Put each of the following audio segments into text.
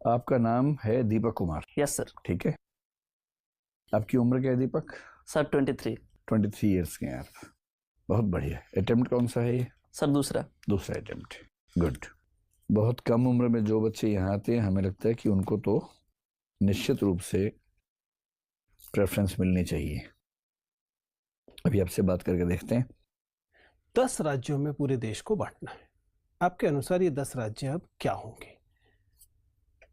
आपका नाम है दीपक कुमार। Yes sir. ठीक है। आपकी उम्र क्या है दीपक? सर 23। 23 ईयर्स के हैं आप। बहुत बढ़िया। अटेम्प्ट कौन सा है ये? सर दूसरा अटेम्प्ट। गुड। बहुत कम उम्र में जो बच्चे यहाँ आते हैं हमें लगता है कि उनको तो निश्चित रूप से प्रेफरेंस मिलनी चाहिए। अभी आपसे बात करके देखते हैं। 10 राज्यों में पूरे देश को बांटना है। आपके अनुसार ये 10 राज्य अब क्या होंगे?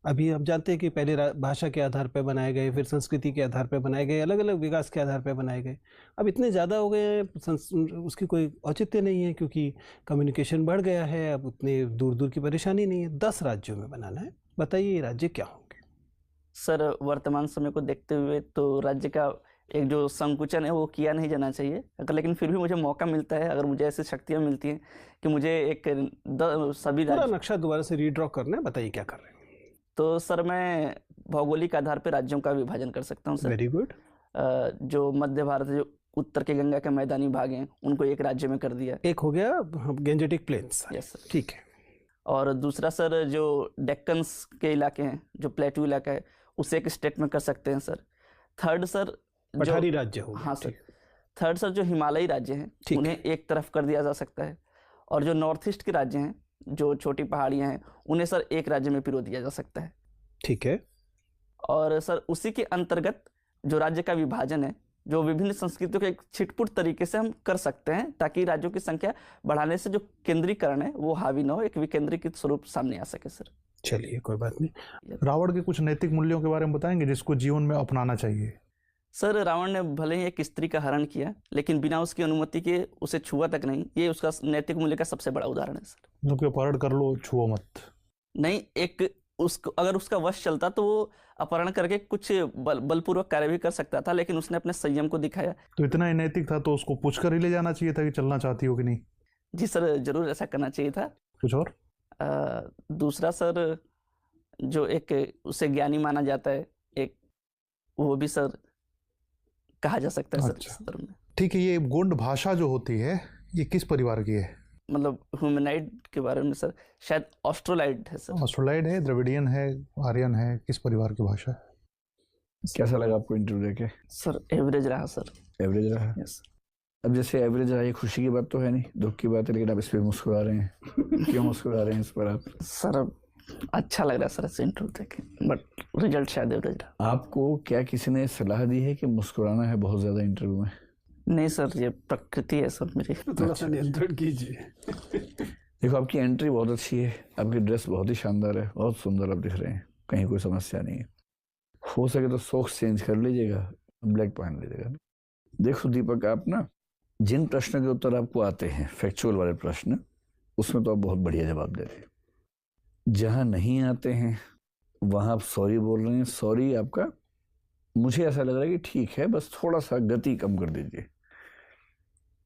अभी आप जानते हैं कि पहले भाषा के आधार पर बनाए गए, फिर संस्कृति के आधार पर बनाए गए, अलग अलग विकास के आधार पर बनाए गए। अब इतने ज़्यादा हो गए हैं, उसकी कोई औचित्य नहीं है क्योंकि कम्युनिकेशन बढ़ गया है। अब उतने दूर दूर की परेशानी नहीं है। 10 राज्यों में बनाना है। बताइए ये राज्य क्या होंगे? सर वर्तमान समय को देखते हुए तो राज्य का एक जो संकुचन है वो किया नहीं जाना चाहिए, अगर लेकिन फिर भी मुझे मौका मिलता है, अगर मुझे ऐसी शक्तियाँ मिलती हैं कि मुझे एक सभी पूरा राज्य नक्शा दोबारा से रीड्रॉ करना है। बताइए क्या कर रहे हैं? तो सर मैं भौगोलिक आधार पर राज्यों का विभाजन कर सकता हूँ सर। Very good. जो मध्य भारत, जो उत्तर के गंगा के मैदानी भाग हैं, उनको एक राज्य में कर दिया। एक हो गया गेंजेटिक प्लेन्स। Yes sir. ठीक है। और दूसरा सर जो डेक्कन्स के इलाके हैं, जो प्लेटू इलाका है, उसे एक स्टेट में कर सकते हैं सर। थर्ड सर पठारी राज्य हो गया। हाँ सर। थर्ड सर जो हिमालयी राज्य हैं उन्हें एक तरफ कर दिया जा सकता है, और जो नॉर्थ ईस्ट के राज्य हैं, जो छोटी पहाड़ियां हैं, उन्हें सर एक राज्य में पिरो दिया जा सकता है। ठीक है। और सर उसी के अंतर्गत जो राज्य का विभाजन है, जो विभिन्न संस्कृतियों के एक छिटपुट तरीके से हम कर सकते हैं, ताकि राज्यों की संख्या बढ़ाने से जो केंद्रीकरण है वो हावी न हो, एक विकेंद्रीकृत स्वरूप सामने आ सके सर। चलिए कोई बात नहीं। रावण के कुछ नैतिक मूल्यों के बारे में बताएंगे जिसको जीवन में अपनाना चाहिए? सर रावण ने भले ही एक स्त्री का हरण किया, लेकिन बिना उसकी अनुमति के उसे छुआ तक नहीं। ये उसका नैतिक मूल्य का सबसे बड़ा उदाहरण है सर। जो अपहरण कर लो, छुओ मत। नहीं, एक उसको अगर उसका वश चलता तो वो अपहरण करके कुछ बलपूर्वक कार्य भी कर सकता था, लेकिन उसने अपने संयम को दिखाया। तो इतना ही नैतिक था तो उसको पूछ कर ही ले जाना चाहिए था कि चलना चाहती हो कि नहीं। जी सर, जरूर ऐसा करना चाहिए था। कुछ और? दूसरा सर जो एक उसे ज्ञानी माना जाता है, एक वो भी सर कहा जा सकता है अच्छा। सर में। ठीक है। ये गोंड भाषा जो होती है ये किस परिवार की है? मतलब ह्यूमनाइड के बारे में सर शायद ऑस्ट्रोलाइड है सर। ऑस्ट्रोलाइड है, द्रविडियन है, आर्यन है, किस परिवार की भाषा है? कैसा लगा आपको इंटरव्यू देके? सर एवरेज रहा सर। एवरेज रहा? यस। अब जैसे एवरेज रहा, ये खुशी की बात तो है नहीं, दुख की बात है, लेकिन आप इस पर मुस्कुरा रहे हैं। क्यों मुस्कुरा रहे हैं इस पर आप? सर अच्छा लग रहा है सर ऐसे इंटरव्यू देखे, बट रिजल्ट शायद एवरेज रहा। आपको क्या किसी ने सलाह दी है कि मुस्कुराना है बहुत ज्यादा इंटरव्यू में? नहीं सर, ये प्रकृति है सर मेरी। थोड़ा सा नियंत्रण कीजिए। देखो आपकी एंट्री बहुत अच्छी है, आपकी ड्रेस बहुत ही शानदार है, बहुत सुंदर आप दिख रहे हैं, कहीं कोई समस्या नहीं है। हो सके तो सॉक्स चेंज कर लीजिएगा, ब्लैक पहन लीजिएगा। देखो दीपक, आप ना जिन प्रश्न के उत्तर आपको आते हैं, फैक्चुअल वाले प्रश्न, उसमें तो आप बहुत बढ़िया जवाब दे रहे हैं। जहां नहीं आते हैं वहां आप सॉरी बोल रहे हैं। सॉरी आपका मुझे ऐसा लग रहा है कि ठीक है, बस थोड़ा सा गति कम कर दीजिए।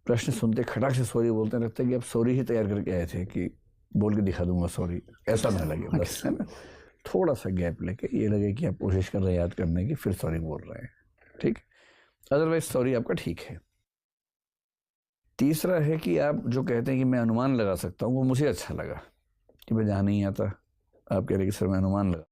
प्रश्न सुनते खटाक से सॉरी बोलते हैं, लगता है कि आप सॉरी ही तैयार करके आए थे कि बोल के दिखा दूंगा सॉरी, ऐसा ना लगे। बस है ना, थोड़ा सा गैप लेके ये लगे कि आप कोशिश कर रहे हैं याद करने की, फिर सॉरी बोल रहे हैं। ठीक, अदरवाइज सॉरी आपका ठीक है। तीसरा है कि आप जो कहते हैं कि मैं अनुमान लगा सकता हूँ, वो मुझे अच्छा लगा कि मैं जहाँ नहीं आता आप कह रहे कि सर मैं अनुमान लगा